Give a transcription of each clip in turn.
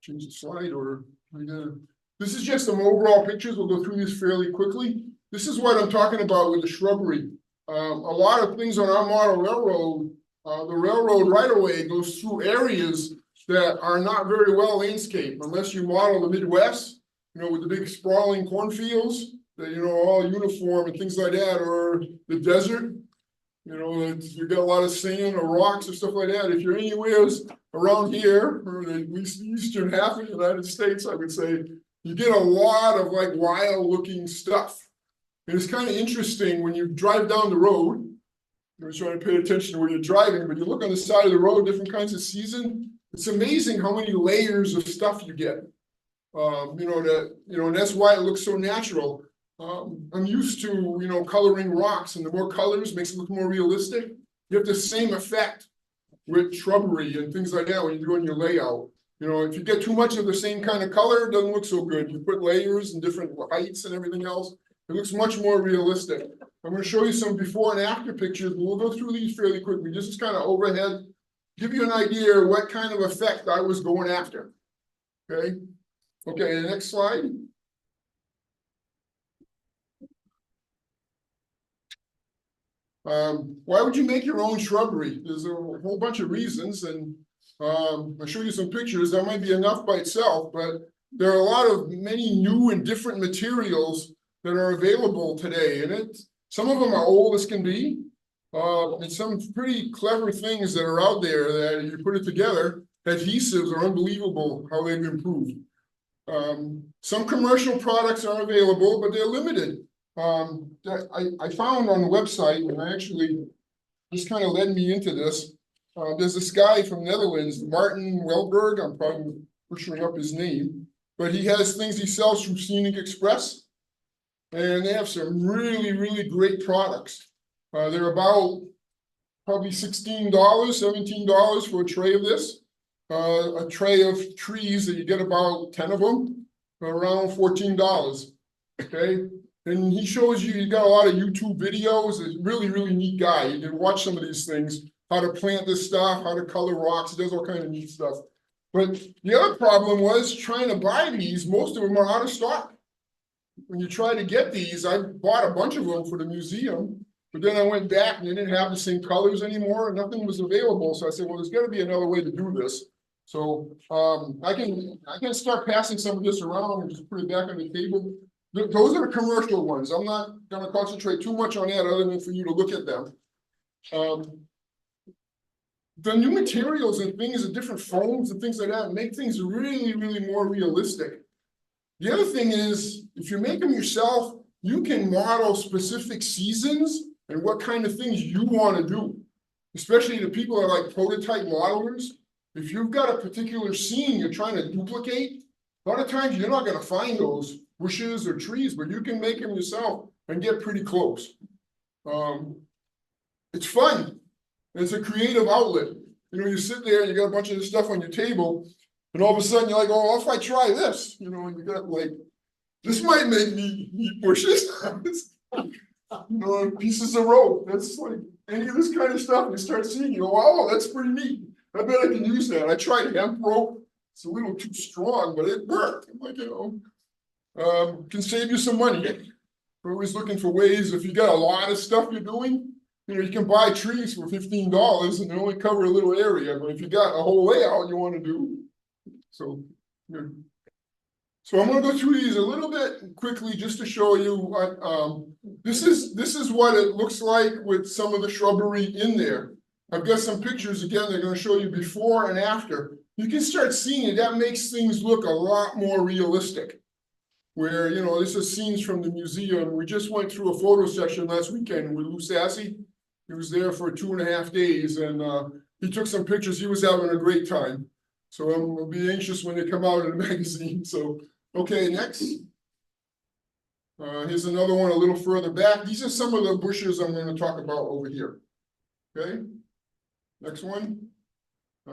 change the slide, or this is just some overall pictures. We'll go through these fairly quickly. This is what I'm talking about with the shrubbery. A lot of things on our model railroad, the railroad right-of-way goes through areas that are not very well landscaped, unless you model the Midwest, you know, with the big sprawling cornfields that, you know, all uniform and things like that, or the desert. You know, you got a lot of sand or rocks or stuff like that. If you're anywhere around here, or the eastern half of the United States, I would say, you get a lot of like wild looking stuff. And it's kind of interesting when you drive down the road, you're trying to pay attention to where you're driving, but you look on the side of the road, different kinds of season. It's amazing how many layers of stuff you get. And that's why it looks so natural. I'm used to, you know, coloring rocks, and the more colors makes it look more realistic. You have the same effect with shrubbery and things like that when you're doing your layout. You know, if you get too much of the same kind of color, it doesn't look so good. You put layers and different heights and everything else, it looks much more realistic. I'm going to show you some before and after pictures. We'll go through these fairly quickly. This is kind of overhead, give you an idea of what kind of effect I was going after. Okay, the next slide. Why would you make your own shrubbery? There's a whole bunch of reasons, and I'll show you some pictures. That might be enough by itself, but there are many new and different materials that are available today, and some of them are old as can be, and some pretty clever things that are out there that you put it together. Adhesives are unbelievable how they've improved. Some commercial products are available, but they're limited. I found on the website, and this kind of led me into this. There's this guy from Netherlands, Martin Welberg. I'm probably butchering up his name, but he has things he sells from Scenic Express, and they have some really, really great products. They're about probably $16, $17 for a tray of this. A tray of trees that you get about 10 of them, around $14. Okay. And he shows you, he got a lot of YouTube videos. He's a really, really neat guy. You can watch some of these things, how to plant this stuff, how to color rocks. He does all kinds of neat stuff. But the other problem was trying to buy these. Most of them are out of stock. When you try to get these, I bought a bunch of them for the museum, but then I went back and they didn't have the same colors anymore. Nothing was available. So I said, well, there's got to be another way to do this. So I can start passing some of this around and just put it back on the table. Those are the commercial ones. I'm not going to concentrate too much on that other than for you to look at them. The new materials and things and different foams and things like that make things really, really more realistic. The other thing is, if you make them yourself, you can model specific seasons and what kind of things you want to do, especially the people that are like prototype modelers. If you've got a particular scene you're trying to duplicate, a lot of times you're not going to find those bushes or trees, but you can make them yourself and get pretty close. It's fun. It's a creative outlet. You know, you sit there and you got a bunch of this stuff on your table, and all of a sudden you're like, oh, what if I try this? You know, and you got like, this might make me eat bushes. You know, pieces of rope. That's like any of this kind of stuff. You start seeing, you go, oh, that's pretty neat. I bet I can use that. I tried hemp rope. It's a little too strong, but it worked. I'm like, you know, can save you some money. We're always looking for ways. If you got a lot of stuff you're doing, you know, you can buy trees for $15 and they only cover a little area. But if you got a whole layout you want to do, so I'm going to go through these a little bit quickly just to show you what this is what it looks like with some of the shrubbery in there. I've got some pictures again. They're going to show you before and after. You can start seeing it. That makes things look a lot more realistic. Where, you know, this is scenes from the museum. We just went through a photo session last weekend with Lou Sassy. He was there for 2.5 days, and he took some pictures. He was having a great time. So I'll be anxious when they come out in the magazine. So, okay, next. Here's another one a little further back. These are some of the bushes I'm going to talk about over here. Okay, next one.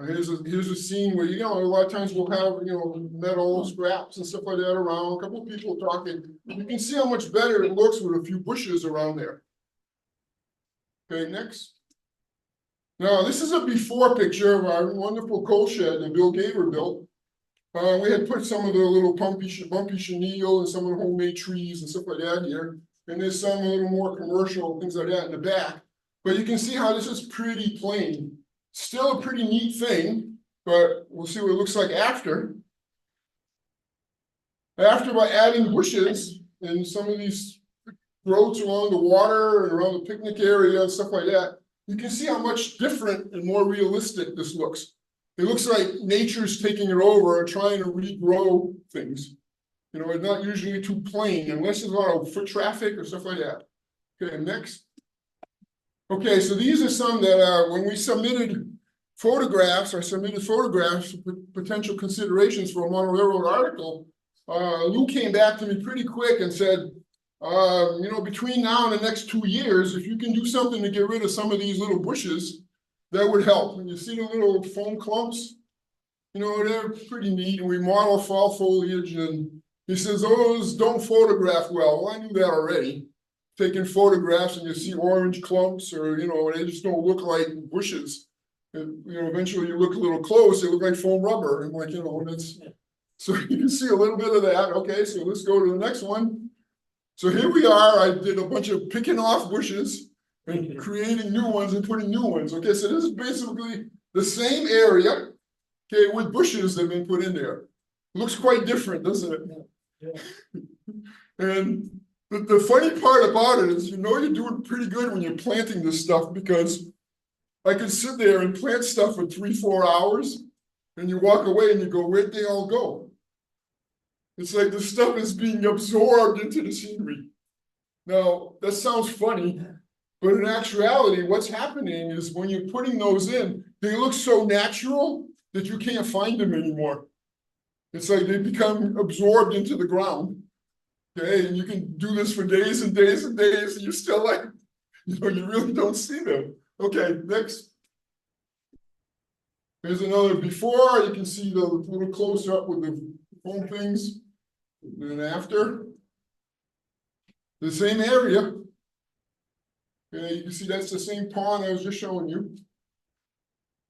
Here's a scene where, you know, a lot of times we'll have, you know, metal scraps and stuff like that around. A couple of people talking. You can see how much better it looks with a few bushes around there. Okay, next. Now, this is a before picture of our wonderful coal shed that Bill Gaver built. We had put some of the little bumpy chenille and some of the homemade trees and stuff like that here. And there's some a little more commercial things like that in the back. But you can see how this is pretty plain. Still a pretty neat thing, but we'll see what it looks like after. After by adding bushes and some of these growths along the water and around the picnic area and stuff like that, you can see how much different and more realistic this looks. It looks like nature's taking it over and trying to regrow things. You know, it's not usually too plain unless there's a lot of foot traffic or stuff like that. Okay, next. Okay, so these are some that when we submitted photographs, I submitted photographs for potential considerations for a model railroad article. Lou came back to me pretty quick and said, you know, between now and the next 2 years, if you can do something to get rid of some of these little bushes, that would help. And you see the little foam clumps, you know, they're pretty neat. And we model fall foliage, and he says, those don't photograph well. Well, I knew that already. Taking photographs and you see orange clumps, or, you know, they just don't look like bushes. And, you know, eventually you look a little close, they look like foam rubber. And like, you know, that's, so you can see a little bit of that. Okay, so let's go to the next one. So here we are. I did a bunch of picking off bushes and creating new ones and putting new ones. Okay, so this is basically the same area, okay, with bushes that have been put in there. Looks quite different, doesn't it? Yeah. And the funny part about it is, you know, you're doing pretty good when you're planting this stuff, because I could sit there and plant stuff for 3-4 hours, and you walk away and you go, where'd they all go? It's like the stuff is being absorbed into the scenery. Now, that sounds funny, but in actuality, what's happening is when you're putting those in, they look so natural that you can't find them anymore. It's like they become absorbed into the ground. Okay, and you can do this for days and days and days, and you're still like, you know, you really don't see them. Okay, next. Here's another before. You can see the little close up with the foam things. And then after. The same area. Okay, you can see that's the same pond I was just showing you.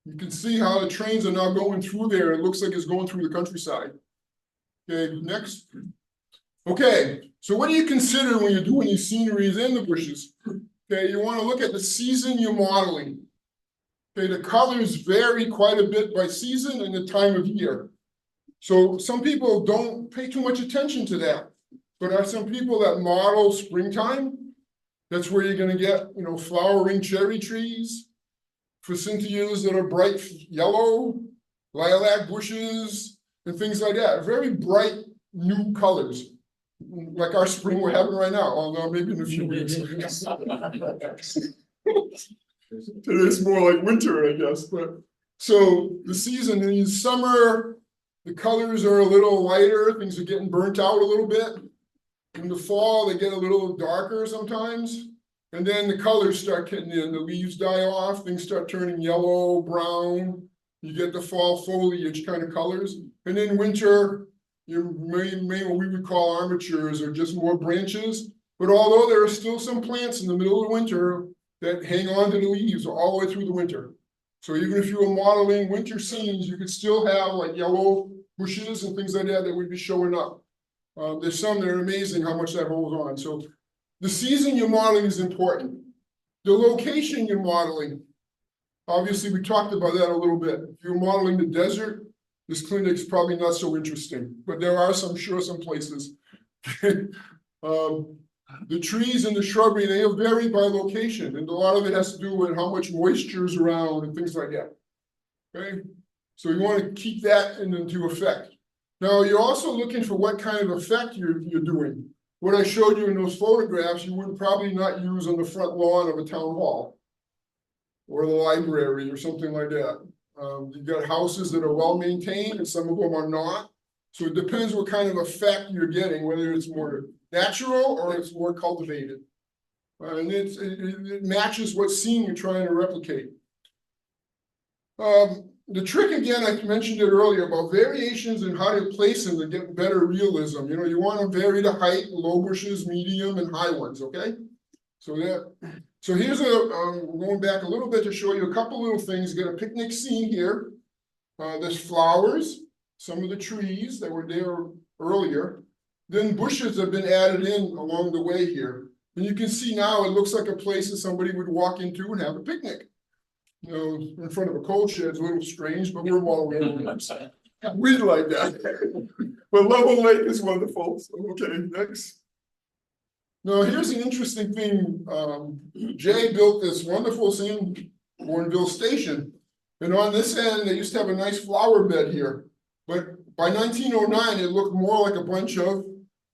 You can see how the trains are now going through there. It looks like it's going through the countryside. Okay, next. Okay, so what do you consider when you're doing these sceneries in the bushes? Okay, you want to look at the season you're modeling. Okay, the colors vary quite a bit by season and the time of year. So some people don't pay too much attention to that. But there are some people that model springtime. That's where you're going to get, you know, flowering cherry trees, forsythias that are bright yellow, lilac bushes, and things like that. Very bright new colors, like our spring we're having right now, although maybe in a few weeks. Today's more like winter, I guess. But so the season in summer, the colors are a little lighter. Things are getting burnt out a little bit. In the fall, they get a little darker sometimes. And then the colors start getting in. The leaves die off. Things start turning yellow, brown. You get the fall foliage kind of colors. And then winter, you may what we would call armatures, or just more branches. But although there are still some plants in the middle of winter that hang on to the leaves all the way through the winter. So even if you were modeling winter scenes, you could still have like yellow bushes and things like that that would be showing up. There's some that are amazing how much that holds on. So the season you're modeling is important. The location you're modeling, obviously we talked about that a little bit. If you're modeling the desert, this clinic's probably not so interesting, but there are some places. The trees and the shrubbery, they vary by location, and a lot of it has to do with how much moisture is around and things like that. Okay, so you want to keep that into effect. Now, you're also looking for what kind of effect you're doing. What I showed you in those photographs, you would probably not use on the front lawn of a town hall or the library or something like that. You've got houses that are well maintained and some of them are not. So it depends what kind of effect you're getting, whether it's more natural or it's more cultivated. And it matches what scene you're trying to replicate. The trick, again, I mentioned it earlier about variations and how to place them to get better realism. You know, you want to vary the height, low bushes, medium, and high ones, okay? So here's going back a little bit to show you a couple little things. You got a picnic scene here. There's flowers. some of the trees that were there earlier. Then bushes have been added in along the way here. And you can see now it looks like a place that somebody would walk into and have a picnic. You know, in front of a coal shed is a little strange, but we're all we like that. But Level Lake is wonderful. So, okay, next. Now, here's an interesting thing. Jay built this wonderful Sanbornville station. And on this end, they used to have a nice flower bed here. But by 1909, it looked more like a bunch of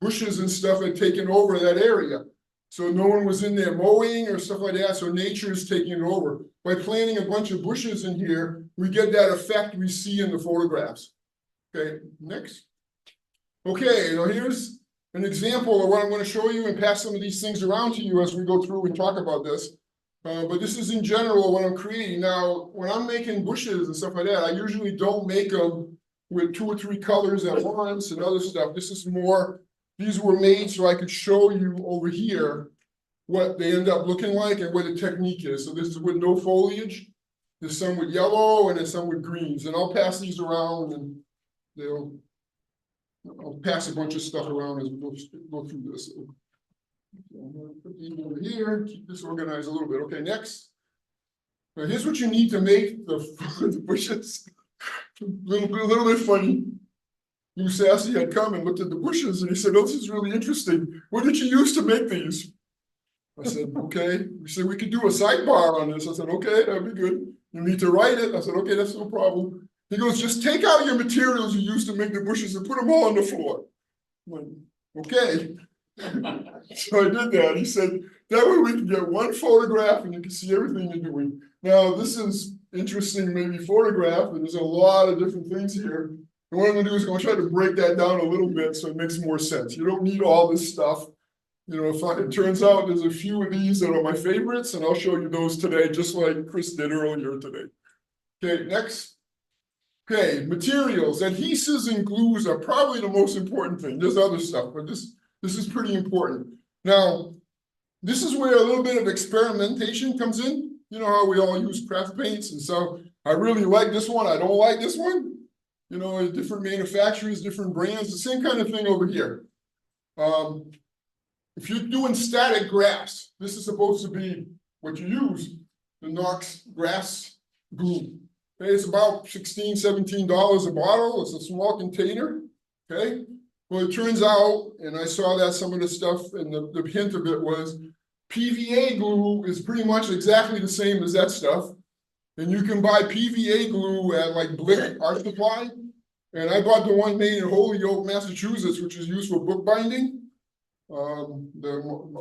bushes and stuff had taken over that area. So no one was in there mowing or stuff like that. So nature's taking it over. By planting a bunch of bushes in here, we get that effect we see in the photographs. Okay, next. Okay, now here's an example of what I'm going to show you and pass some of these things around to you as we go through and talk about this. But this is in general what I'm creating. Now, when I'm making bushes and stuff like that, I usually don't make them with 2 or 3 colors at once and other stuff. This is more, these were made so I could show you over here what they end up looking like and what the technique is. So this is with no foliage. There's some with yellow and there's some with greens. And I'll pass these around and I'll pass a bunch of stuff around as we go through this. So I'm gonna put these over here, keep this organized a little bit. Okay, next. Now here's what you need to make the bushes. A little bit funny. Lou Sassy had come and looked at the bushes and he said, "Oh, this is really interesting. What did you use to make these?" I said, "Okay." He said, "We could do a sidebar on this." I said, "Okay, that'd be good. You need to write it." I said, "Okay, that's no problem." He goes, "Just take out your materials you used to make the bushes and put them all on the floor." I'm like, "Okay." So I did that. He said, "That way we can get one photograph and you can see everything you're doing." Now, this is interesting, maybe photograph, and there's a lot of different things here. And what I'm gonna do is I'm gonna try to break that down a little bit so it makes more sense. You don't need all this stuff. You know, it turns out there's a few of these that are my favorites, and I'll show you those today, just like Chris did earlier today. Okay, next. Okay, materials, adhesives and glues are probably the most important thing. There's other stuff, but this is pretty important. Now, this is where a little bit of experimentation comes in. You know how we all use craft paints, and so I really like this one, I don't like this one. You know, different manufacturers, different brands, the same kind of thing over here. If you're doing static grass, this is supposed to be what you use, the Knox grass glue. Okay, it's about $16, $17 a bottle. It's a small container. Okay, well, it turns out, and I saw that some of the stuff, and the hint of it was PVA glue is pretty much exactly the same as that stuff. And you can buy PVA glue at like Blick Art Supply. And I bought the one made in Holyoke, Massachusetts, which is used for bookbinding.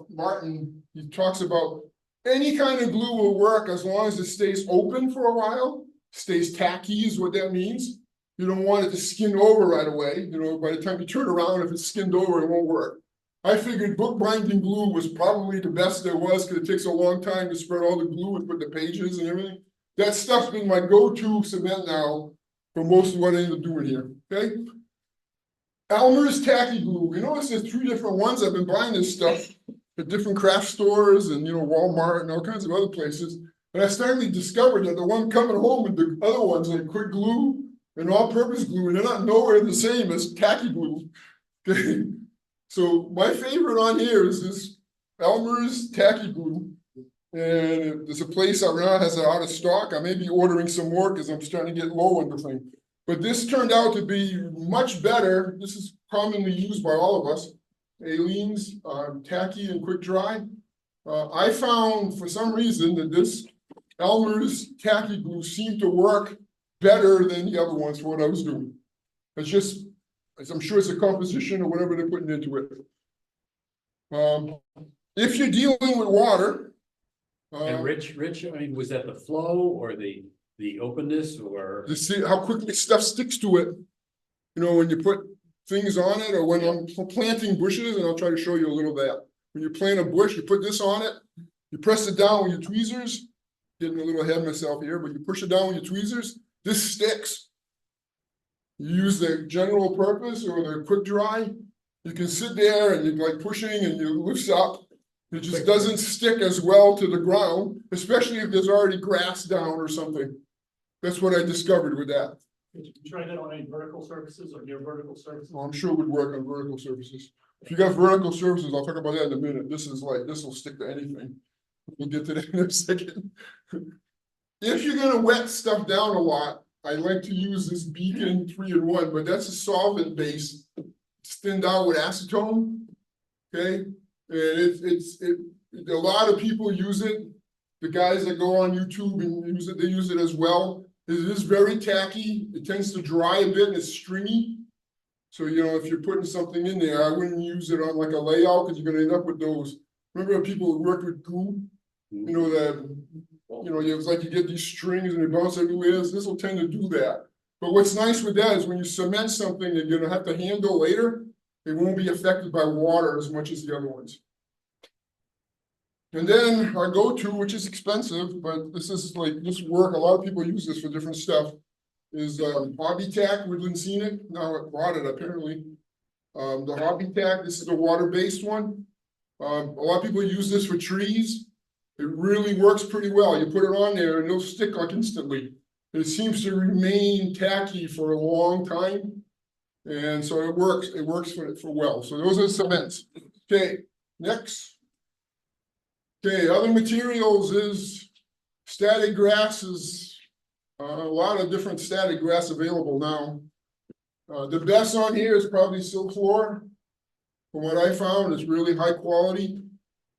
Martin, he talks about any kind of glue will work as long as it stays open for a while, stays tacky is what that means. You don't want it to skin over right away. You know, by the time you turn around, if it's skinned over, it won't work. I figured bookbinding glue was probably the best there was because it takes a long time to spread all the glue and put the pages and everything. That stuff's been my go-to cement now for most of what I end up doing here, okay? Elmer's tacky glue. You notice there's 3 different ones. I've been buying this stuff at different craft stores and, you know, Walmart and all kinds of other places. And I suddenly discovered that the one coming home with the other ones, like quick glue and all-purpose glue, they're not nowhere the same as tacky glue, okay? So my favorite on here is this Elmer's tacky glue. And there's a place around has it out of stock. I may be ordering some more because I'm starting to get low on the thing. But this turned out to be much better. This is commonly used by all of us. Aleene's, tacky and quick dry. I found for some reason that this Elmer's tacky glue seemed to work better than the other ones for what I was doing. It's just, I'm sure it's a composition or whatever they're putting into it. If you're dealing with water. And Rich, I mean, was that the flow or the openness or? To see how quickly stuff sticks to it. You know, when you put things on it or when I'm planting bushes, and I'll try to show you a little of that. When you plant a bush, you put this on it, you press it down with your tweezers, getting a little ahead of myself here, but you push it down with your tweezers, this sticks. You use the general purpose or the quick dry, you can sit there and you're like pushing and you lifts up. It just doesn't stick as well to the ground, especially if there's already grass down or something. That's what I discovered with that. Did you try that on any vertical surfaces or near vertical surfaces? Well, I'm sure it would work on vertical surfaces. If you got vertical surfaces, I'll talk about that in a minute. This is like, this will stick to anything. We'll get to that in a second. If you're gonna wet stuff down a lot, I like to use this Beacon 3-in-1, but that's a solvent base. It's thinned out with acetone. Okay, and a lot of people use it. The guys that go on YouTube and use it, they use it as well. It is very tacky. It tends to dry a bit and it's stringy. So, you know, if you're putting something in there, I wouldn't use it on like a layout because you're gonna end up with those. Remember people who work with glue? You know, that, you know, it's like you get these strings and they bounce everywhere. This will tend to do that. But what's nice with that is when you cement something that you're gonna have to handle later, it won't be affected by water as much as the other ones. And then our go-to, which is expensive, but this is like, this work, a lot of people use this for different stuff, is Hobby Tack Woodland Scenic. Now I bought it apparently. The Hobby Tack, this is a water-based one. A lot of people use this for trees. It really works pretty well. You put it on there and it'll stick like instantly. It seems to remain tacky for a long time. And so it works for well. So those are cements. Okay, next. Okay, other materials is static grass is a lot of different static grass available now. The best on here is probably silk floor. From what I found, it's really high quality.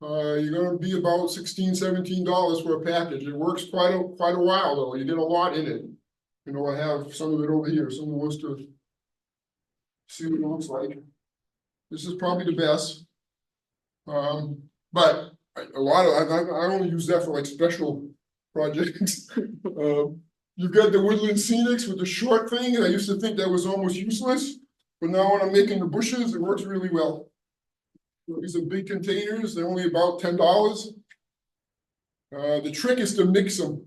You're gonna be about $16, $17 for a package. It works quite a while though. You get a lot in it. You know, I have some of it over here. Someone wants to see what it looks like. This is probably the best. But a lot of, I only use that for like special projects. You've got the Woodland Scenics with the short thing, and I used to think that was almost useless, but now when I'm making the bushes, it works really well. These are big containers, they're only about $10. The trick is to mix them.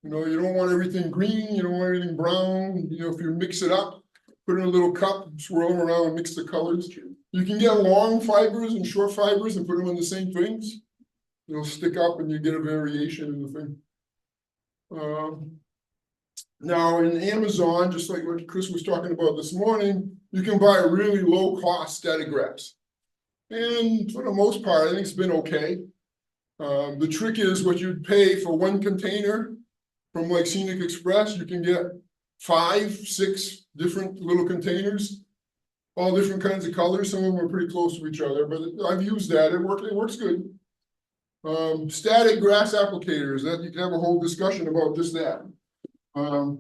You know, you don't want everything green, you don't want everything brown. You know, if you mix it up, put it in a little cup, swirl them around and mix the colors. You can get long fibers and short fibers and put them in the same things. They'll stick up and you get a variation in the thing. Now in Amazon, just like what Chris was talking about this morning, you can buy a really low cost static grass. And for the most part, I think it's been okay. The trick is what you'd pay for one container from like Scenic Express, you can get 5, 6 different little containers, all different kinds of colors. Some of them are pretty close to each other, but I've used that. It works good. Static grass applicators, that you can have a whole discussion about just that. A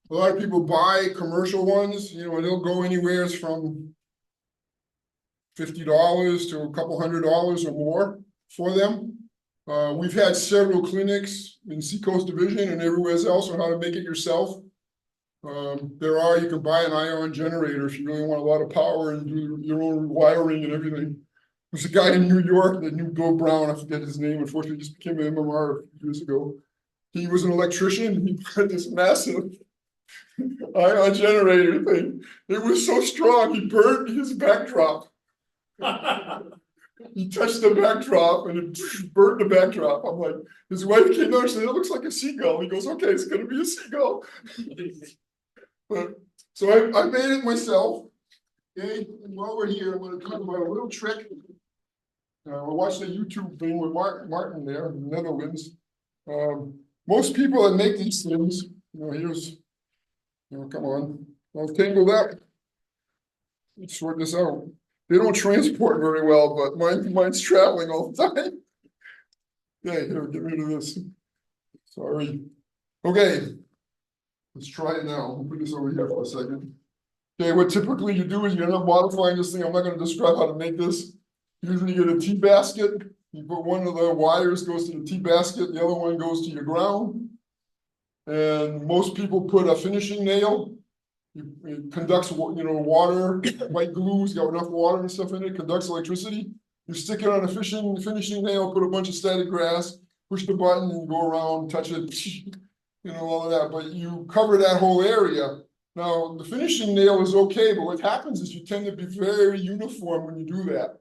lot of people buy commercial ones, you know, and they'll go anywhere from $50 to a couple $100 or more for them. We've had several clinics in Seacoast Division and everywhere else on how to make it yourself. You can buy an ion generator if you really want a lot of power and do your own wiring and everything. There's a guy in New York that knew Bill Brown, I forget his name, unfortunately just became an NMRA a few years ago. He was an electrician, he put this massive ion generator thing. It was so strong, he burned his backdrop. He touched the backdrop and it burnt the backdrop. I'm like, his wife came out and said, it looks like a seagull. He goes, okay, it's gonna be a seagull. But so I made it myself. Okay, and while we're here, I'm gonna talk about a little trick. We'll watch the YouTube thing with Martin there in the Netherlands. Most people that make these things, come on, I'll tangle that. Let's sort this out. They don't transport very well, but mine's traveling all the time. Okay, here, get rid of this. Sorry. Okay, let's try it now. I'll put this over here for a second. Okay, what typically you do is you end up modifying this thing. I'm not going to describe how to make this. Usually you get a tea basket. You put one of the wires goes to the tea basket, the other one goes to your ground. And most people put a finishing nail. It conducts, water, white glue's got enough water and stuff in it, conducts electricity. You stick it on a finishing nail, put a bunch of static grass, push the button and go around, touch it, all of that. But you cover that whole area. Now, the finishing nail is okay, but what happens is you tend to be very uniform when you do that.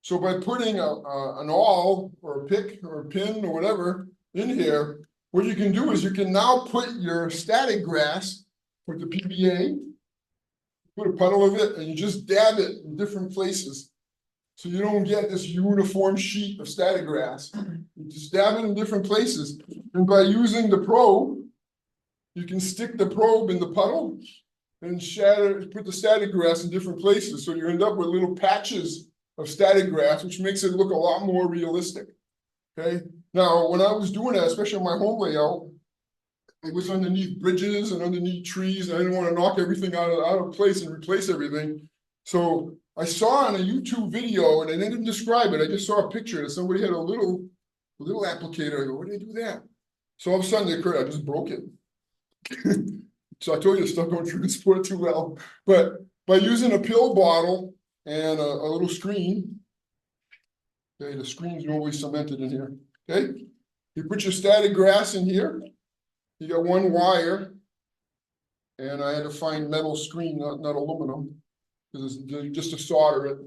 So by putting an awl or a pick or a pin or whatever in here, what you can do is you can now put your static grass with the PBA, put a puddle of it, and you just dab it in different places. So you don't get this uniform sheet of static grass. You just dab it in different places. And by using the probe, you can stick the probe in the puddle and put the static grass in different places. So you end up with little patches of static grass, which makes it look a lot more realistic. Okay. Now, when I was doing that, especially on my home layout, it was underneath bridges and underneath trees. And I didn't want to knock everything out of place and replace everything. So I saw on a YouTube video, and I didn't describe it. I just saw a picture that somebody had a little applicator. I go, where did they do that? So all of a sudden it occurred, I just broke it. So I told you stuff don't transport too well. But by using a pill bottle and a little screen, okay, the screen's normally cemented in here. Okay, you put your static grass in here. You got one wire, and I had to find metal screen, not aluminum, because it's just to solder it.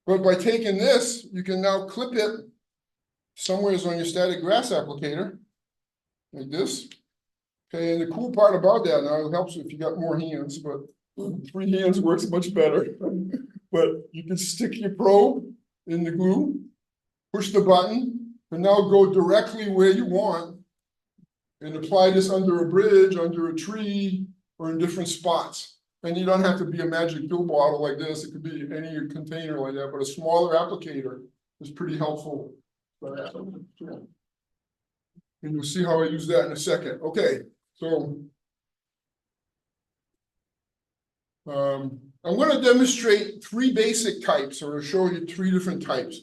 But by taking this, you can now clip it somewhere on your static grass applicator, like this. Okay, and the cool part about that, now it helps if you got more hands, but 3 hands works much better. But you can stick your probe in the glue, push the button, and now go directly where you want and apply this under a bridge, under a tree, or in different spots. And you don't have to be a magic pill bottle like this. It could be any container like that, but a smaller applicator is pretty helpful for that. And you'll see how I use that in a second. Okay, so I'm going to demonstrate 3 basic types, or show you 3 different types.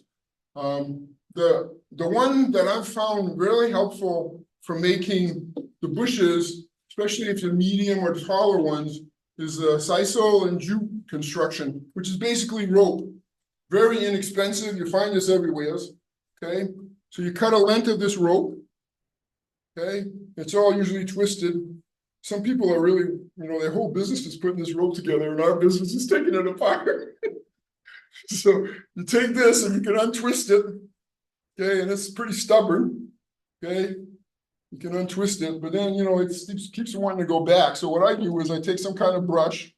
The one that I've found really helpful for making the bushes, especially if you're medium or taller ones, is the sisal and jute construction, which is basically rope. Very inexpensive. You find this everywhere. Okay, so you cut a length of this rope. Okay, it's all usually twisted. Some people are really, their whole business is putting this rope together, and our business is taking it apart. So you take this and you can untwist it. Okay, and it's pretty stubborn. Okay, you can untwist it, but then it keeps wanting to go back. So what I do is I take some kind of brush.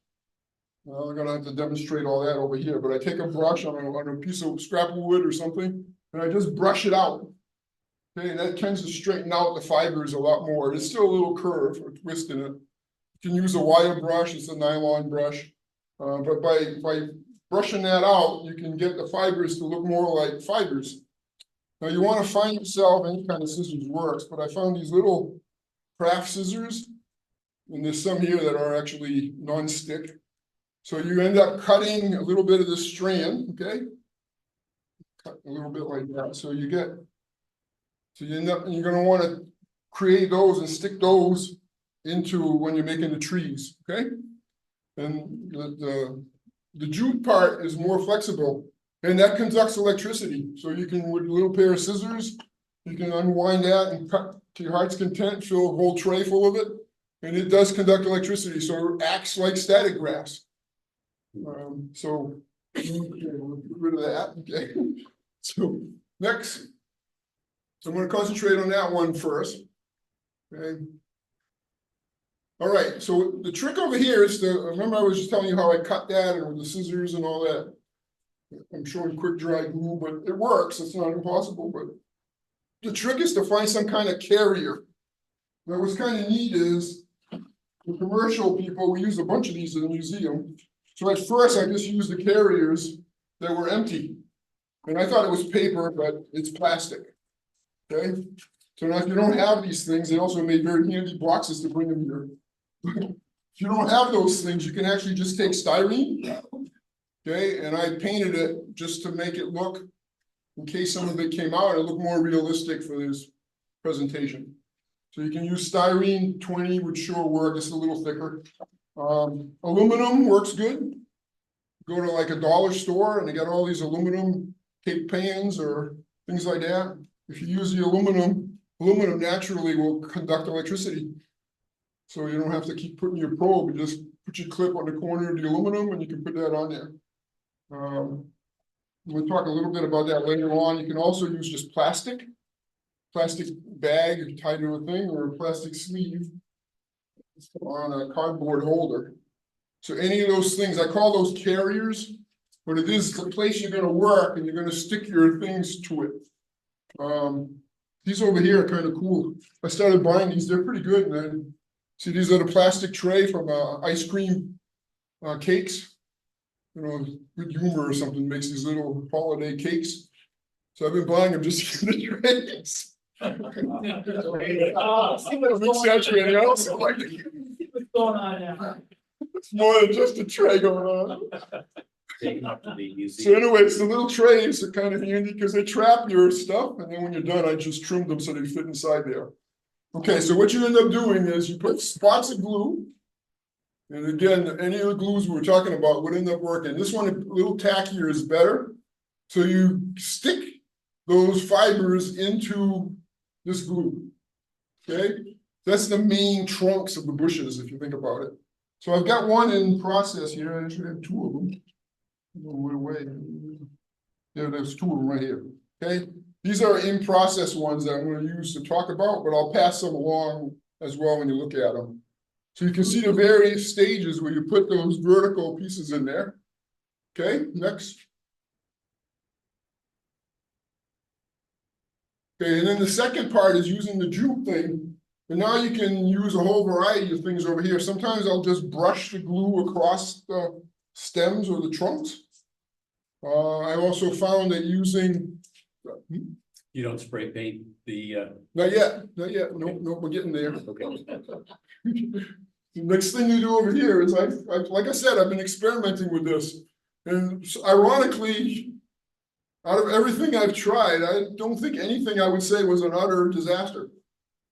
Well, I'm gonna have to demonstrate all that over here, but I take a brush on a piece of scrap wood or something, and I just brush it out. Okay, and that tends to straighten out the fibers a lot more. There's still a little curve or twist in it. You can use a wire brush, it's a nylon brush. But by brushing that out, you can get the fibers to look more like fibers. Now you want to find yourself, any kind of scissors works, but I found these little craft scissors, and there's some here that are actually non-stick. So you end up cutting a little bit of the strand, okay? Cut a little bit like that. So you end up, and you're going to want to create those and stick those into when you're making the trees, okay? And the jute part is more flexible, and that conducts electricity. So you can, with a little pair of scissors, you can unwind that and cut to your heart's content, fill a whole tray full of it, and it does conduct electricity. So it acts like static grass. So get rid of that. Okay. So next, so I'm going to concentrate on that one first. Okay. All right. So the trick over here is remember I was just telling you how I cut that and with the scissors and all that. I'm showing quick dry glue, but it works. It's not impossible. But the trick is to find some kind of carrier. Now, what's kind of neat is the commercial people, we use a bunch of these in the museum. So at first, I just used the carriers that were empty. And I thought it was paper, but it's plastic. Okay. So now if you don't have these things, they also made very handy boxes to bring them here. If you don't have those things, you can actually just take styrene. Okay, and I painted it just to make it look, in case some of it came out, it looked more realistic for this presentation. So you can use styrene 20, would sure work, just a little thicker. Aluminum works good. Go to like a dollar store and they got all these aluminum cake pans or things like that. If you use the aluminum naturally will conduct electricity. So you don't have to keep putting your probe, you just put your clip on the corner of the aluminum and you can put that on there. We'll talk a little bit about that later on. You can also use just plastic. plastic bag tied to a thing or a plastic sleeve on a cardboard holder. So any of those things, I call those carriers, but it is the place you're gonna work and you're gonna stick your things to it. These over here are kind of cool. I started buying these, they're pretty good, and then, see, these are the plastic tray from ice cream cakes. You know, Good Humor or something makes these little holiday cakes. So I've been buying them just for the trays. I'm exaggerating, I also like it. What's going on now? It's more than just a tray going on. Taken up to the So museum. anyways, the little trays are kind of handy because they trap your stuff, and then when you're done, I just trimmed them so they fit inside there. Okay, so what you end up doing is you put spots of glue. And again, any of the glues we were talking about would end up working. This one, a little tackier is better. So you stick those fibers into this glue. Okay, that's the main trunks of the bushes, if you think about it. So I've got one in process here. I should have two of them. Went away. Yeah, there's two of them right here. Okay, these are in process ones that I'm going to use to talk about, but I'll pass them along as well when you look at them. So you can see the various stages where you put those vertical pieces in there. Okay, next. Okay, and then the second part is using the juke thing. And now you can use a whole variety of things over here. Sometimes I'll just brush the glue across the stems or the trunks. I also found that using. You don't spray paint the, Not yet, nope, we're getting there. okay. The next thing you do over here is like I said, I've been experimenting with this. And ironically, out of everything I've tried, I don't think anything I would say was an utter disaster.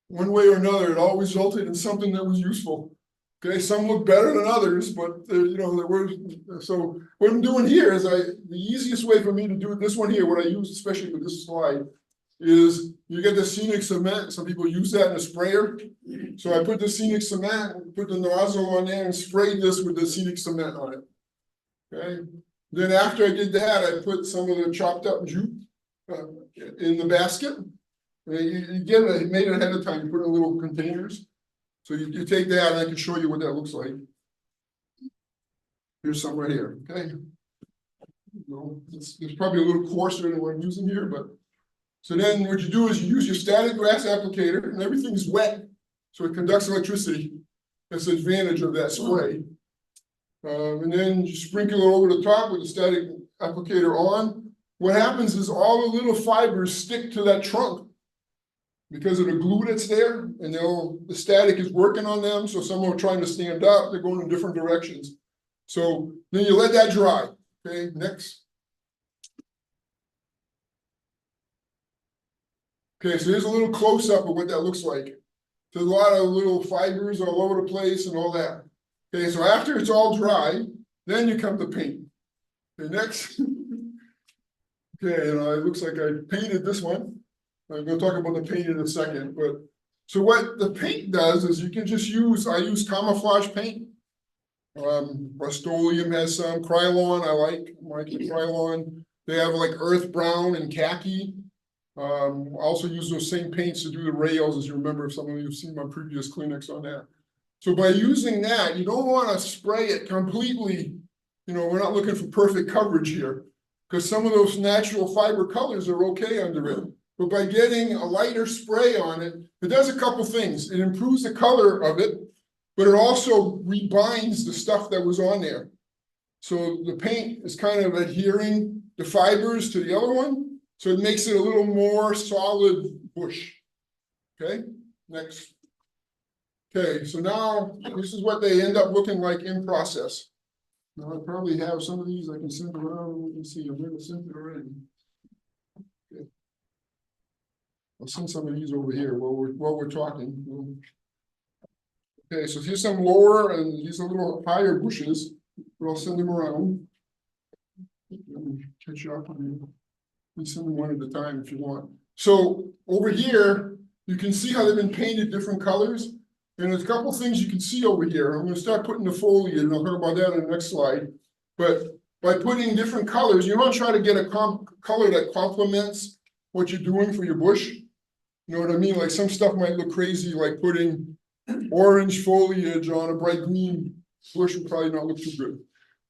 One way or another, it all resulted in something that was useful. Okay, some look better than others, but you know, there were, so what I'm doing here is the easiest way for me to do it, this one here, what I use especially with this slide, is you get the scenic cement. Some people use that in a sprayer. So I put the scenic cement, put the nozzle on there and sprayed this with the scenic cement on it. Okay, then after I did that, I put some of the chopped up jute in the basket. You get it made it ahead of time, you put it in little containers. So you take that and I can show you what that looks like. Here's some right here, okay? It's probably a little coarser than what I'm using here, but. So then what you do is you use your static grass applicator and everything's wet. So it conducts electricity. That's the advantage of that spray. And then you sprinkle it over the top with the static applicator on. What happens is all the little fibers stick to that trunk because of the glue that's there, and the static is working on them. So some are trying to stand up, they're going in different directions. So then you let that dry. Okay, next. Okay, so here's a little close-up of what that looks like. There's a lot of little fibers all over the place and all that. Okay, so after it's all dry, then you come to paint. Okay, next. Okay, and it looks like I painted this one. I'm going to talk about the paint in a second, but so what the paint does is you can just use, I use camouflage paint. Rust-Oleum has some, Krylon I like Krylon. They have like earth brown and khaki. I also use those same paints to do the rails, as you remember, if some of you have seen my previous clinics on that. So by using that, you don't want to spray it completely. You know, we're not looking for perfect coverage here because some of those natural fiber colors are okay under it. But by getting a lighter spray on it, it does a couple things. It improves the color of it, but it also rebinds the stuff that was on there. So the paint is kind of adhering the fibers to the other one. So it makes it a little more solid bush. Okay, next. Okay, so now this is what they end up looking like in process. Now I probably have some of these I can send around. We can see I'm going to send it already. Okay. I'll send some of these over here while we're talking. Okay, so here's some lower and these are little higher bushes, but I'll send them around. Catch you up on you. You send them one at a time if you want. So over here, you can see how they've been painted different colors. And there's a couple things you can see over here. I'm going to start putting the foliage, and I'll talk about that in the next slide. But by putting different colors, you want to try to get a color that complements what you're doing for your bush. You know what I mean? Like some stuff might look crazy, like putting orange foliage on a bright green bush would probably not look too good.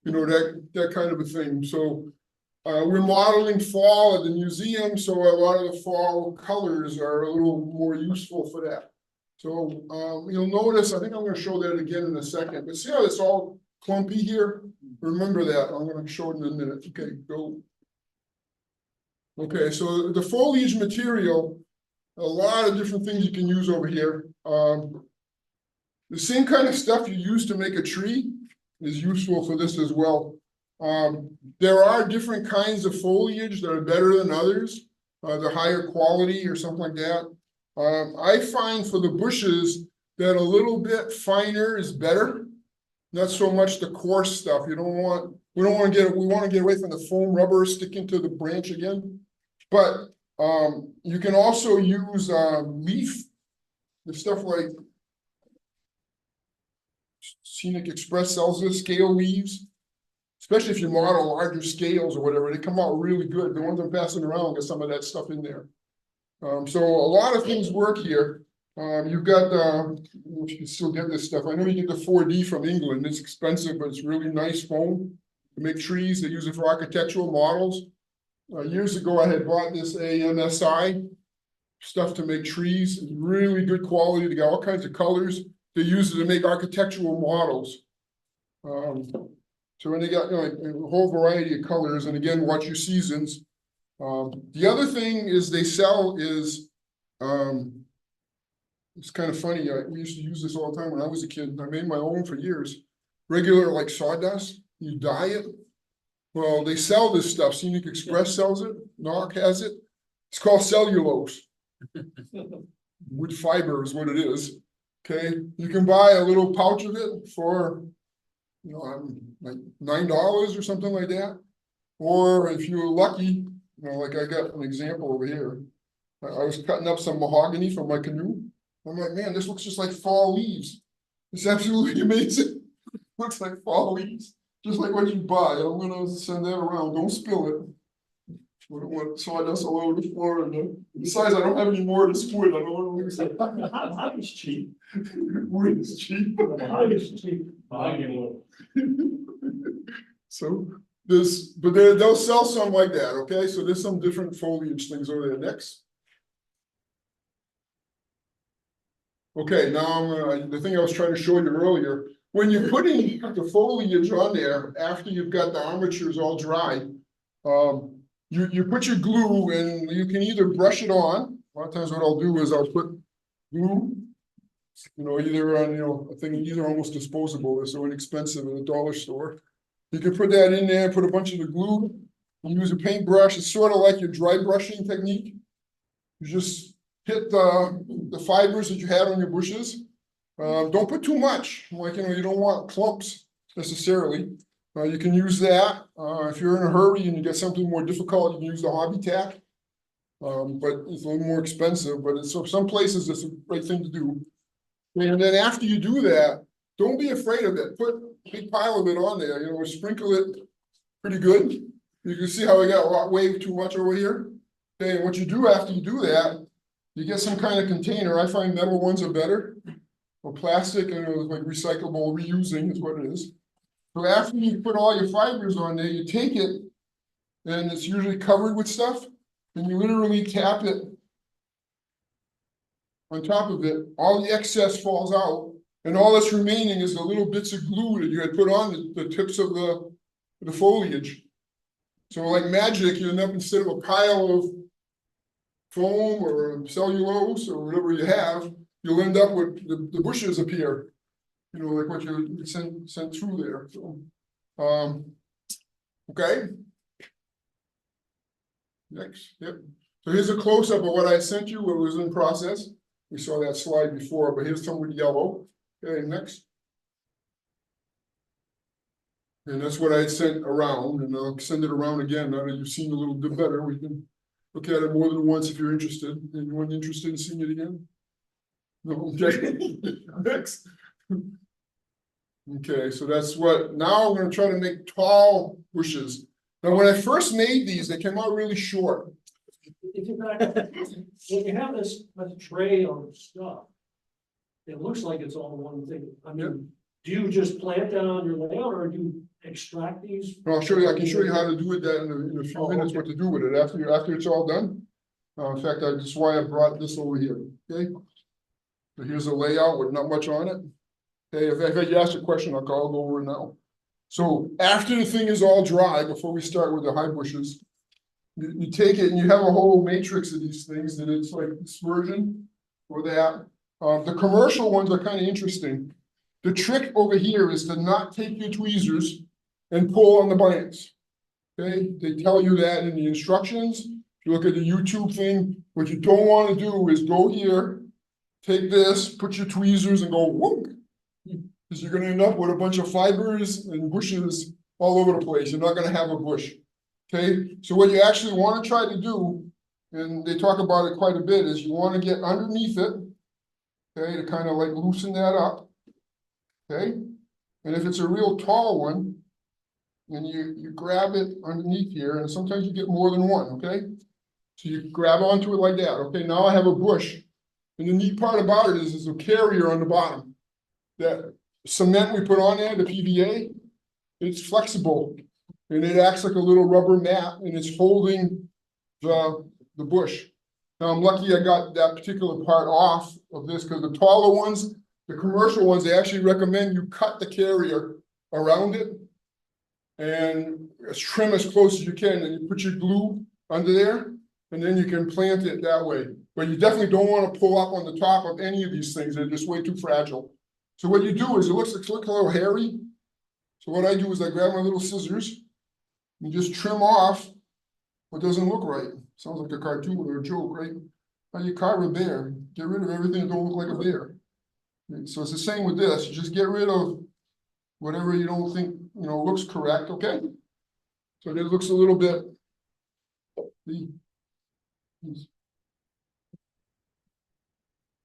You know, that kind of a thing. So we're modeling fall at the museum, so a lot of the fall colors are a little more useful for that. So you'll notice, I think I'm gonna show that again in a second, but see how it's all clumpy here? Remember that, I'm gonna show it in a minute. Okay, go. Okay, so the foliage material, a lot of different things you can use over here. The same kind of stuff you use to make a tree is useful for this as well. There are different kinds of foliage that are better than others, the higher quality or something like that. I find for the bushes that a little bit finer is better. Not so much the coarse stuff. We want to get away from the foam rubber sticking to the branch again. But you can also use leaf, the stuff like Scenic Express sells this, scale leaves. Especially if you model larger scales or whatever, they come out really good. The ones I'm passing around get some of that stuff in there. So a lot of things work here. You've got, you can still get this stuff. I know you get the 4D from England. It's expensive, but it's really nice foam to make trees. They use it for architectural models. Years ago, I had bought this AMSI stuff to make trees. It's really good quality. They got all kinds of colors. They use it to make architectural models. So when they got like a whole variety of colors, and again, watch your seasons. The other thing is they sell is, it's kind of funny. We used to use this all the time when I was a kid. I made my own for years. Regular like sawdust, you dye it. Well, they sell this stuff. Scenic Express sells it. NOC has it. It's called cellulose. Wood fiber is what it is. Okay, you can buy a little pouch of it for, you know, like $9 or something like that. Or if you're lucky, you know, like I got an example over here. I was cutting up some mahogany for my canoe. I'm like, man, this looks just like fall leaves. It's absolutely amazing. Looks like fall leaves, just like what you buy. I'm gonna send that around. Don't spill it. I don't want sawdust all over the floor. And besides, I don't have any more of this wood. I don't want to lose it. How is cheap? Wood is cheap. How is cheap? So this, but they'll sell some like that, okay? So there's some different foliage things over there. Next. Okay, now I'm gonna, the thing I was trying to show you earlier, when you're putting the foliage on there, after you've got the armatures all dry, you put your glue and you can either brush it on. A lot of times what I'll do is I'll put glue, you know, either on, you know, I think these are almost disposable. They're so inexpensive in the dollar store. You can put that in there, put a bunch of the glue, and use a paintbrush. It's sort of like your dry brushing technique. You just hit the fibers that you had on your bushes. Don't put too much, like, you know, you don't want clumps necessarily. You can use that. If you're in a hurry and you get something more difficult, you can use the hobby tack. But it's a little more expensive, but it's, so some places it's the right thing to do. And then after you do that, don't be afraid of it. Put a big pile of it on there, you know, sprinkle it pretty good. You can see how we got way too much over here. Okay, and what you do after you do that, you get some kind of container. I find metal ones are better. Or plastic, and it was like recyclable, reusing is what it is. So after you put all your fibers on there, you take it, and it's usually covered with stuff, and you literally tap it on top of it. All the excess falls out, and all that's remaining is the little bits of glue that you had put on the tips of the foliage. So like magic, you end up, instead of a pile of foam or cellulose or whatever you have, you'll end up with the bushes appear, you know, like what you sent through there. So, okay. Next, yep. So here's a close-up of what I sent you, what was in process. We saw that slide before, but here's some with yellow. Okay, next. And that's what I sent around, and I'll send it around again. Now that you've seen a little bit better, we can look at it more than once if you're interested. Anyone interested in seeing it again? No, okay. Next. Okay, so that's what, now I'm gonna try to make tall bushes. Now, when I first made these, they came out really short. if you back, when you have this tray of stuff, it looks like it's all one thing. I mean, do you just plant that on your layout or do you extract these? I'll show you, I can show you how to do it that in a few Oh, minutes, okay. what to do with it after it's all done. In fact, that's why I brought this over here, okay? So here's a layout with not much on it. Okay, if you ask a question, I'll go over it now. So after the thing is all dry, before we start with the high bushes, you take it and you have a whole matrix of these things, and it's like dispersion or that. The commercial ones are kind of interesting. The trick over here is to not take your tweezers and pull on the blanks. Okay, they tell you that in the instructions. If you look at the YouTube thing, what you don't want to do is go here, take this, put your tweezers and go whoop. Because you're gonna end up with a bunch of fibers and bushes all over the place. You're not gonna have a bush. Okay, so what you actually want to try to do, and they talk about it quite a bit, is you want to get underneath it. Okay, to kind of like loosen that up. Okay, and if it's a real tall one, then you grab it underneath here, and sometimes you get more than one, okay? So you grab onto it like that. Okay, now I have a bush. And the neat part about it is there's a carrier on the bottom. That cement we put on there, the PVA, it's flexible. And it acts like a little rubber mat, and it's holding the bush. Now I'm lucky I got that particular part off of this, because the taller ones, the commercial ones, they actually recommend you cut the carrier around it. And trim as close as you can, and you put your glue under there, and then you can plant it that way. But you definitely don't want to pull up on the top of any of these things, they're just way too fragile. So what you do is, it looks a little hairy. So what I do is I grab my little scissors and just trim off what doesn't look right. Sounds like a cartoon or a joke, right? How you carve a bear, get rid of everything that don't look like a bear. So it's the same with this, you just get rid of whatever you don't think, looks correct, okay? So it looks a little bit.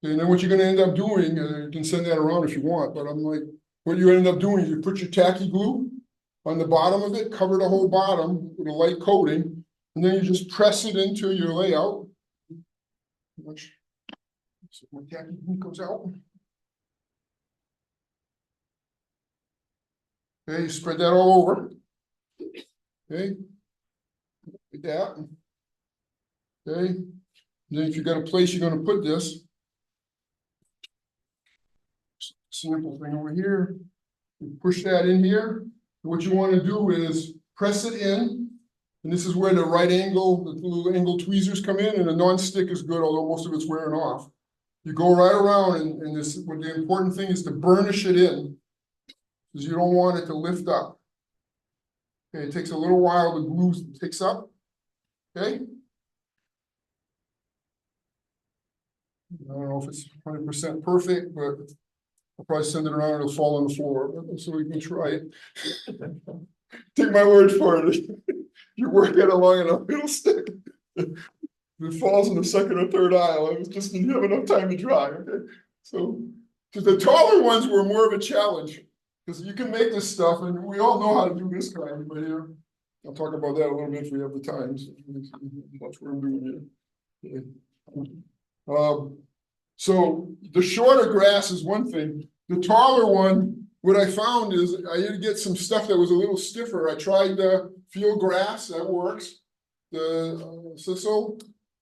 And then what you're gonna end up doing, you can send that around if you want, but I'm like, what you end up doing is you put your tacky glue on the bottom of it, cover the whole bottom with a light coating, and then you just press it into your layout. So my tacky glue comes out. Okay, you spread that all over. Okay. Like that. Okay. And then if you got a place you're gonna put this. Sample thing over here. You push that in here. What you want to do is press it in. And this is where the right angle, the little angle tweezers come in, and the non-stick is good, although most of it's wearing off. You go right around, and this, what the important thing is to burnish it in, because you don't want it to lift up. Okay, it takes a little while to glue takes up. Okay. I don't know if it's 100% perfect, but I'll probably send it around, it'll fall on the floor, so we can try it. Take my word for it. You work at it long enough, it'll stick. If it falls in the second or third aisle, it was just, you have enough time to dry, okay? So, because the taller ones were more of a challenge, because you can make this stuff, and we all know how to do this kind, but here, I'll talk about that a little bit if we have the time. So that's what I'm doing here. Okay. So the shorter grass is one thing. The taller one, what I found is I had to get some stuff that was a little stiffer. I tried the field grass, that works. The sisal,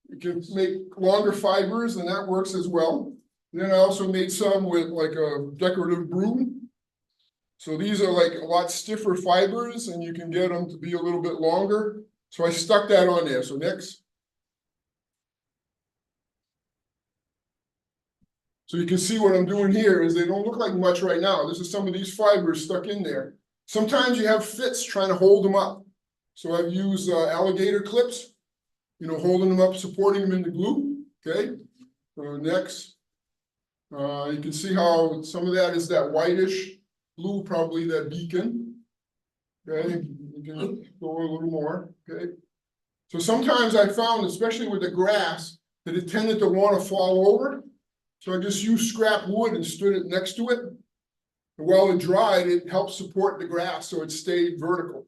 you can make longer fibers, and that works as well. And then I also made some with like a decorative broom. So these are like a lot stiffer fibers, and you can get them to be a little bit longer. So I stuck that on there. So next. So you can see what I'm doing here is they don't look like much right now. This is some of these fibers stuck in there. Sometimes you have fits trying to hold them up. So I've used alligator clips, holding them up, supporting them in the glue, okay? So next, you can see how some of that is that whitish blue, probably that beacon, okay? You can go a little more, okay? So sometimes I found, especially with the grass, that it tended to want to fall over. So I just used scrap wood and stood it next to it. And while it dried, it helped support the grass so it stayed vertical.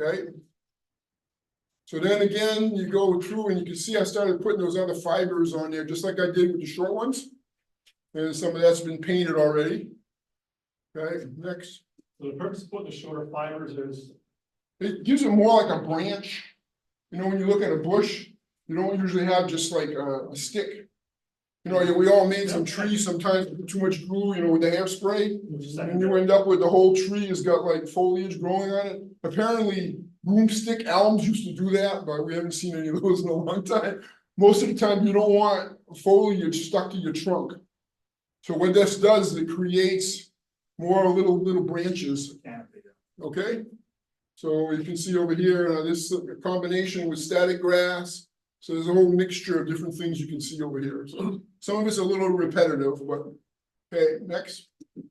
Okay. So then again, you go through and you can see I started putting those other fibers on there, just like I did with the short ones. And some of that's been painted already. Okay, next. So the purpose of putting the shorter fibers is, It gives it more like a branch. You know, when you look at a bush, you don't usually have just like a stick. You know, we all made some trees sometimes with too much glue, you know, with the hairspray. And you end up with the whole tree has got like foliage growing on it. Apparently, broomstick elms used to do that, but we haven't seen any of those in a long time. Most of the time, you don't want foliage stuck to your trunk. So what this does is it creates more little branches. Okay? So you can see over here, this combination with static grass. So there's a whole mixture of different things you can see over here. So some of it's a little repetitive, but okay, next. You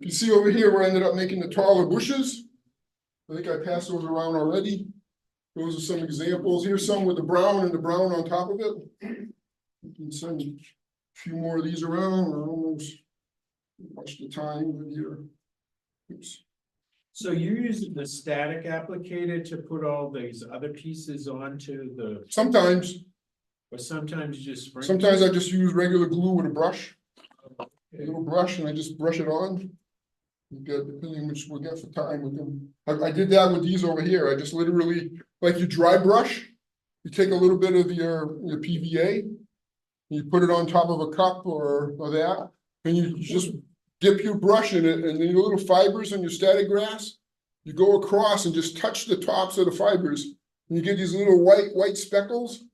can see over here where I ended up making the taller bushes. I think I passed those around already. Those are some examples. Here's some with the brown and the brown on top of it. You can send a few more of these around. We're almost watch the time with your. Oops. So you're using the static applicator to put all these other pieces onto the, Sometimes or sometimes you just spring? Sometimes I just use regular glue with a brush. A little brush and I just brush it on. You get, depending which we get for time with them. I did that with these over here. I just literally, like you dry brush. You take a little bit of your PVA. You put it on top of a cup or that. And you just dip your brush in it and then your little fibers on your static grass. You go across and just touch the tops of the fibers. And you get these little white speckles.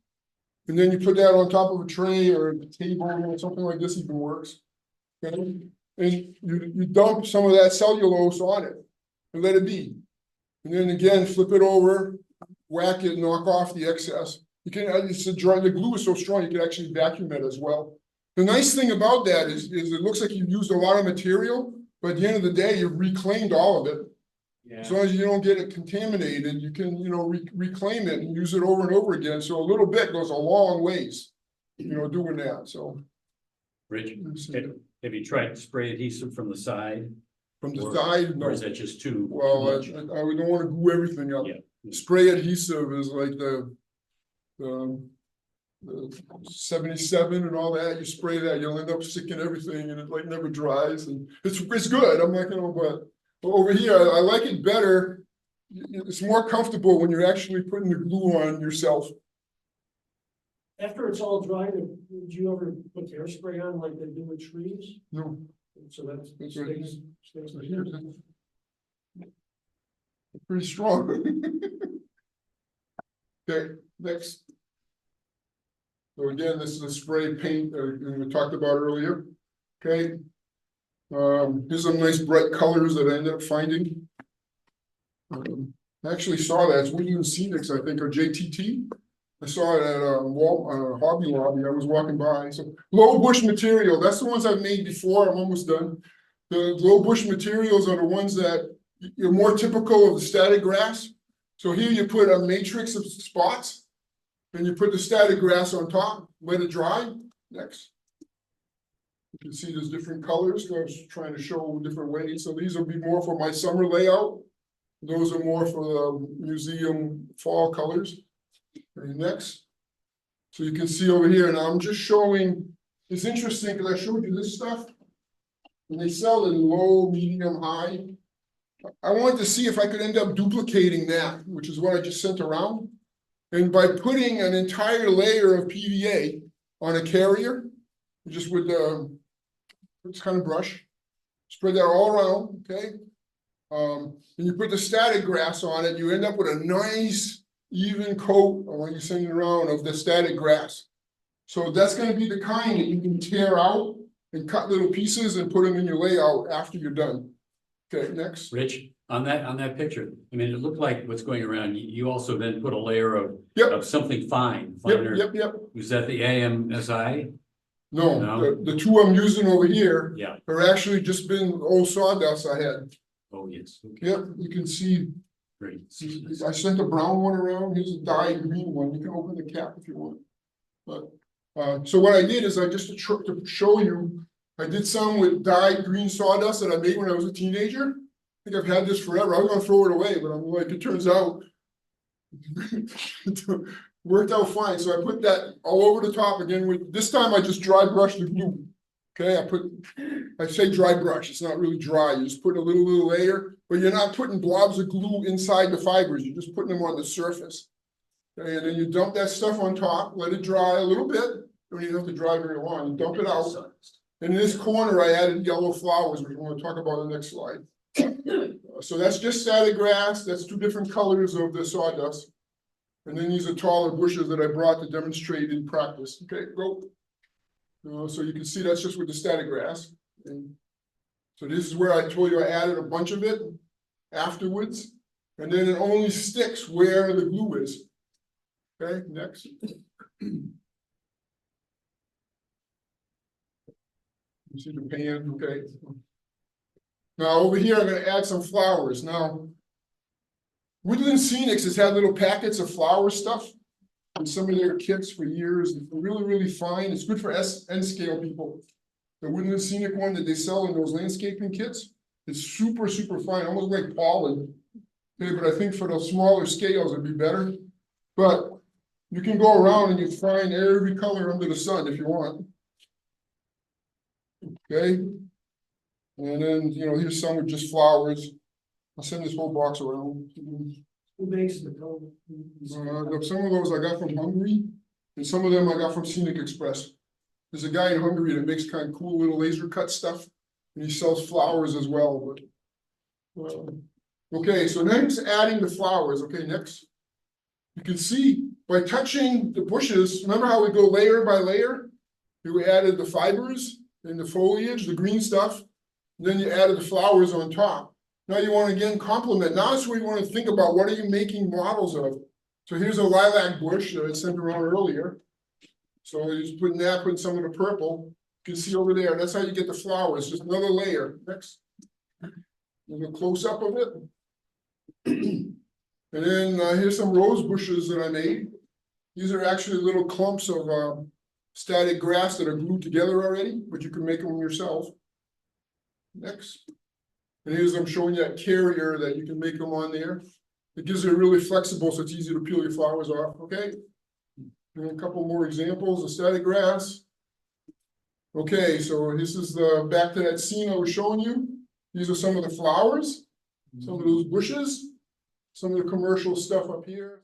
And then you put that on top of a tray or a table or something like this even works. Okay? And you dump some of that cellulose on it and let it be. And then again, flip it over, whack it, knock off the excess. You can, the glue is so strong, you can actually vacuum it as well. The nice thing about that is it looks like you used a lot of material, but at the end of the day, you've reclaimed all of it. Yeah. As long as you don't get it contaminated, you can, reclaim it and use it over and over again. So a little bit goes a long ways, doing that. So. Rich, have you tried spray adhesive from the side? From the side, no. Or is that just too? Well, I much? don't want to glue everything up. Yeah. Spray adhesive is like the 77 and all that. You spray that, you'll end up sticking everything and it like never dries and it's good. I'm like, but over here, I like it better. It's more comfortable when you're actually putting the glue on yourself. after it's all dried, would you ever put hairspray on like they do with trees? No. So that's. That's right. stays So here's it. Pretty strong. Okay, next. So again, this is a spray paint we talked about earlier. Okay. Here's some nice bright colors that I ended up finding. I actually saw that. It's William Scenics, I think, or JTT. I saw it at Hobby Lobby. I was walking by. So low bush material. That's the ones I've made before. I'm almost done. The low bush materials are the ones that are more typical of the static grass. So here you put a matrix of spots, and you put the static grass on top. Let it dry. Next. You can see there's different colors. I was trying to show different ways. So these will be more for my summer layout. Those are more for the museum fall colors. Okay, next. So you can see over here, and I'm just showing, it's interesting because I showed you this stuff. And they sell in low, medium, high. I wanted to see if I could end up duplicating that, which is what I just sent around. And by putting an entire layer of PVA on a carrier, just with this kind of brush, spread that all around, okay? And you put the static grass on it, you end up with a nice, even coat, when you send it around, of the static grass. So that's gonna be the kind that you can tear out and cut little pieces and put them in your layout after you're done. Okay, next. Rich, on that picture, I mean, it looked like what's going around, you also then put a layer of. Yep. Of something finer. Yep. Was that the AMSI? No, No? the two I'm using over here Yeah, are actually just been old sawdust I had. oh, yes, okay, Yep, you can see, great. I sent a brown one around, here's a dyed green one, you can open the cap if you want. But, so what I did is I just to show you, I did some with dyed green sawdust that I made when I was a teenager. I think I've had this forever, I was gonna throw it away, but I'm like, it turns out Worked out fine, so I put that all over the top again with, this time I just dry brushed the glue. Okay, I say dry brush, it's not really dry, you just put a little layer, but you're not putting blobs of glue inside the fibers, you're just putting them on the surface. Okay, and then you dump that stuff on top, let it dry a little bit, don't even have to dry very long, dump it out. And in this corner, I added yellow flowers, which we're gonna talk about in the next slide. So that's just static grass, that's two different colors of the sawdust. And then these are taller bushes that I brought to demonstrate in practice, okay, go. So you can see that's just with the static grass. And so this is where I told you I added a bunch of it afterwards. And then it only sticks where the glue is. Okay, next. You see the pan, okay. Now over here, I'm gonna add some flowers. Now, Woodland Scenics has had little packets of flower stuff in some of their kits for years. It's really, really fine. It's good for N scale people. The Woodland Scenic one that they sell in those landscaping kits, it's super, super fine, almost like pollen. Okay, but I think for the smaller scales, it'd be better. But you can go around and you find every color under the sun if you want. Okay. And then, you know, here's some with just flowers. I'll send this whole box around. Who makes the color? Some of those I got from Hungary, and some of them I got from Scenic Express. There's a guy in Hungary that makes kind of cool little laser cut stuff, and he sells flowers as well, but. Okay, so next adding the flowers, okay, next. You can see by touching the bushes, remember how we go layer by layer? We added the fibers and the foliage, the green stuff, then you added the flowers on top. Now you want to again complement. Now that's where you want to think about what are you making models of. So here's a lilac bush that I sent around earlier. So you're just putting that, putting some of the purple. You can see over there, that's how you get the flowers, just another layer. Next. And a close up of it. And then here's some rose bushes that I made. These are actually little clumps of static grass that are glued together already, but you can make them yourself. Next. And here's I'm showing you that carrier that you can make them on there. It gives it really flexible, so it's easy to peel your flowers off, okay? And a couple more examples of static grass. Okay, so this is the back to that scene I was showing you. These are some of the flowers, some of those bushes, some of the commercial stuff up here.